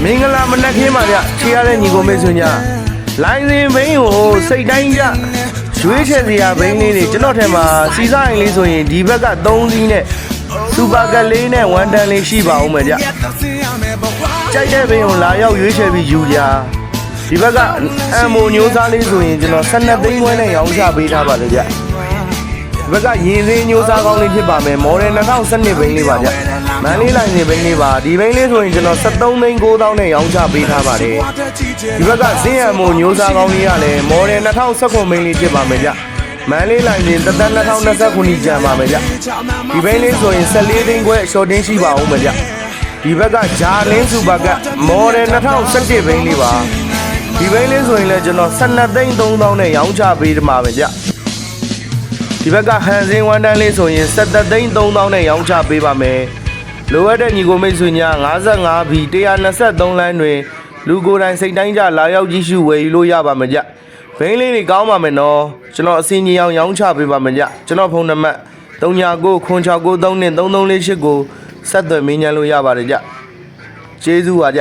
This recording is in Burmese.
မင်္ဂလာမနက်ခင်းပါဗျချေရတဲ့ညီကိုမေဆွညာလိုင်းစင်ဘိန်းကိုစိတ်တိုင်းကြရွေးချယ်စရာဘိန်းလေးတွေကျွန်တော်ထဲမှာစီစားရင်လေးဆိုရင်ဒီဘက်က3စီးနဲ့စူပါကတ်လေးနဲ့1တန်လေးရှိပါဦးမယ်ဗျကြိုက်တဲ့ဘိန်းကိုလာရောက်ရွေးချယ်ပြီးယူကြဒီဘက်ကအမ်မိုညိုးစားလေးဆိုရင်ကျွန်တော်12သိန်းခွဲနဲ့ရောင်းချပေးထားပါလေဗျဒီဘက်ကရင်စင်းညိုးစားကောင်းလေးဖြစ်ပါမယ်မော်ဒယ်2012ဘိန်းလေးပါဗျမန်လေးလိုင်းစင်ဘိန်းလေးပါဒီဘိန်းလေးဆိုရင်ကျွန်တော်73သိန်း9000နဲ့ရောင်းချပေးထားပါတယ်ဒီဘက်ကဇင်းအမ်မိုညိုးစားကောင်းလေးကလည်းမော်ဒယ်2019ဘိန်းလေးဖြစ်ပါမယ်ဗျမန်လေးလိုင်းစင်2029ကျန်ပါမယ်ဗျဒီဘိန်းလေးဆိုရင်14သိန်းခွဲအရှော့တင်းရှိပါဦးမယ်ဗျဒီဘက်ကဂျာလင်းစူပါကမော်ဒယ်2017ဘိန်းလေးပါဒီဘိန်းလေးဆိုရင်လည်းကျွန်တော်12သိန်း3000နဲ့ရောင်းချပေးမှာပဲဗျဒီဘက်ကဟန်စင်း1တန်းလေးဆိုရင်17သိန်း3000နဲ့ရောင်းချပေးပါမယ်လိုအပ်တဲ့ညီကိုမိတ်ဆွေများ55ဘီ123လမ်းတွင်လူကိုယ်တိုင်စိတ်တိုင်းကြလာရောက်ကြည့်ရှုဝယ်ယူလို့ရပါမယ်ကြဘိန်းလေးတွေကောင်းပါမယ်နော်ကျွန်တော်အစီအညီအောင်ရောင်းချပေးပါမယ်ကြကျွန်တော်ဖုန်းနံပါတ်3996933348ကိုဆက်သွယ်မင်းညမ်းလို့ရပါတယ်ကြကျေးဇူးပါကြ